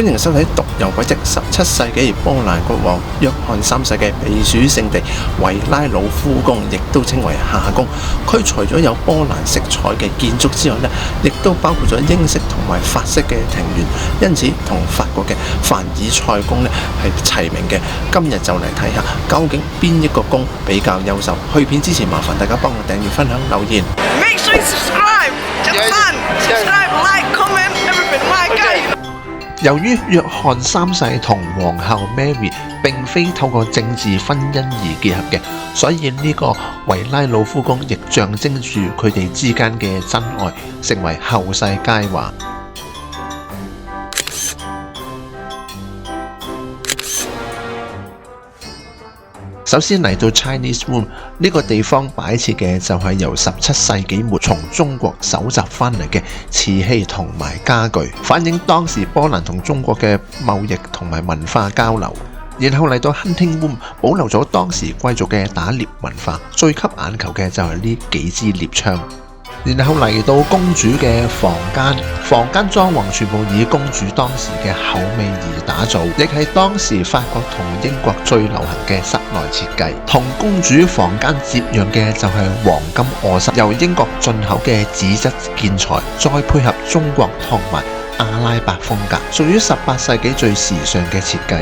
歡迎收睇獨遊軌跡17世紀波蘭國王約翰3世嘅避暑勝地維拉魯夫宮，亦都稱為夏宮。佢除咗有波蘭色彩嘅建築之外呢，亦都包括咗英式同埋法式嘅庭園，因此同法國嘅凡爾賽宮呢係齊名嘅。今日就嚟睇下究竟邊一個宮比較優秀。去片之前麻煩大家幫我訂閱、分享、留言。Make sure you subscribe. Just fun. Subscribe, like, comment, everything. My God. 由於約翰3世同皇后 Mary 並非透過政治婚姻而結合嘅，所以呢個維拉魯夫宮亦象徵住佢哋之間嘅真愛，成為後世佳話。首先嚟到 Chinese Room 呢個地方擺設嘅就係由17世紀末從中國搜集翻嚟嘅瓷器同埋家具，反映當時波蘭同中國嘅貿易同埋文化交流。然後嚟到 Hunting Room， 保留咗當時貴族嘅打獵文化，最吸眼球嘅就係呢幾支獵槍。然後嚟到公主嘅房間裝潢全部以公主當時嘅口味而打造，亦係當時法國同英國最流行嘅室內設計。同公主房間接壤嘅就係黃金臥室，由英國進口嘅紙質建材，再配合中國同埋阿拉伯風格，屬於18世紀最時尚嘅設計。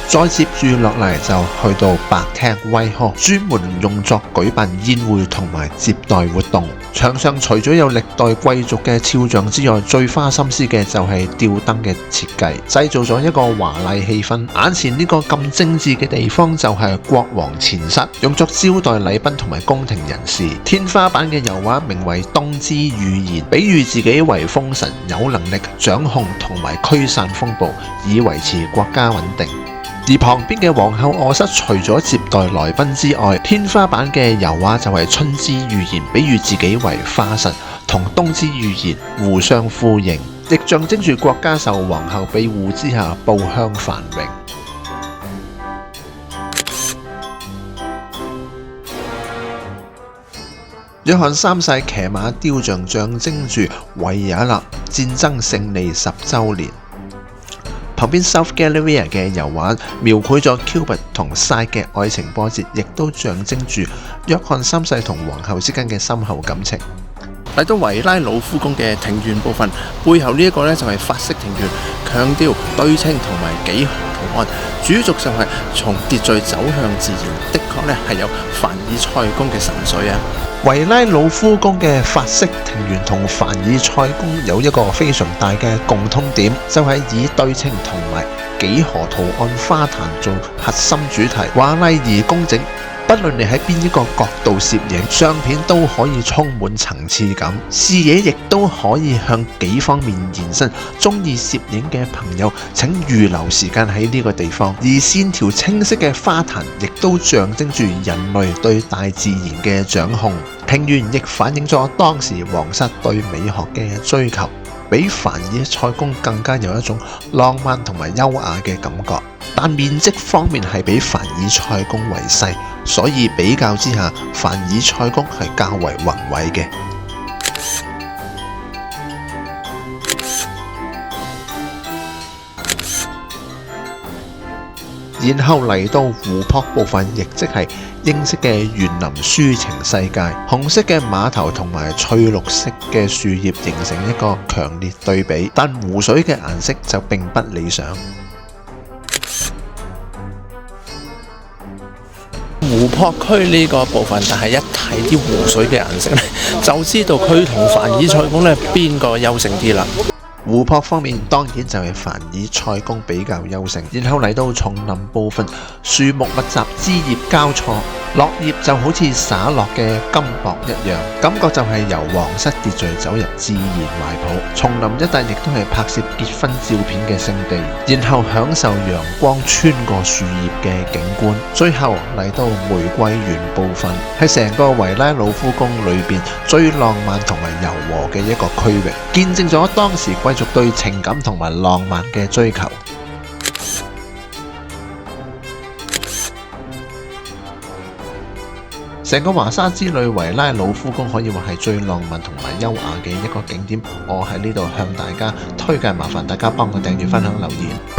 再接住落嚟就去到白廳 White Hall， 專門用作舉辦宴會同埋接待活動。牆上除咗有歷代貴族嘅肖像之外，最花心思嘅就係吊燈嘅設計，製造咗一個華麗氣氛。眼前呢個咁精緻嘅地方就係國王前室，用作招待禮賓同埋宮廷人士。天花板嘅油畫名為冬之預言，比喻自己為風神，有能力掌控同埋驅散風暴，以維持國家穩定。而旁邊嘅皇后臥室除咗接待來賓之外，天花板嘅油畫就係春之預言，比喻自己為花神，同冬之預言互相呼應，亦象徵住國家受皇后庇護之下報香繁榮。約翰3世騎馬雕像象徵住維也納戰爭勝利10週年。旁邊 South Galleria 嘅油畫描繪咗 Cupid 同 Psyche 嘅愛情波折，亦都象徵住約翰3世同皇后之間嘅深厚感情。嚟到維拉魯夫宮嘅庭園部分，背後呢一個呢就係法式庭園，強調對稱同埋幾何圖案，主軸就係從秩序走向自然，的確呢係有凡爾賽宮嘅神髓啊！維拉魯夫宮嘅法式庭園同凡爾賽宮有一個非常大嘅共通點，就係以對稱同埋幾何圖案花壇做核心主題，華麗而工整。不論你喺邊一個角度攝影，相片都可以充滿層次感，視野亦都可以向幾方面延伸。中意攝影嘅朋友請預留時間喺呢個地方。而線條清晰嘅花壇亦都象徵住人類對大自然嘅掌控。庭園亦反映咗當時皇室對美學嘅追求，比凡爾賽宮更加有一種浪漫同埋優雅嘅感覺。但面積方面係比凡爾賽宮為細，所以比較之下，凡爾賽宮係較為宏偉嘅。然後嚟到湖泊部分，亦即係英式嘅園林抒情世界，紅色嘅碼頭同埋翠綠色嘅樹葉形成一個強烈對比，但湖水嘅顏色就並不理想。湖泊區呢個部分，但係一睇啲湖水嘅顏色呢，就知道佢同凡爾賽宮呢邊個優勝啲啦。湖泊方面當然就係凡爾賽宮比較優勝，然後嚟到叢林部分，樹木密集，枝葉交錯，落葉就好似灑落嘅金箔一樣，感覺就係由皇室秩序走入自然懷抱。叢林一帶亦都係拍攝結婚照片嘅聖地，然後享受陽光穿過樹葉嘅景觀。最後嚟到玫瑰園部分，係成個維拉魯夫宮裏邊最浪漫同埋柔和嘅一個區域，見證咗當時貴族對情感同埋浪漫嘅追求。成個華沙之旅，維拉魯夫宮可以話係最浪漫同埋優雅嘅一個景點。我喺呢度向大家推介，麻煩大家幫我訂閱、分享、留言。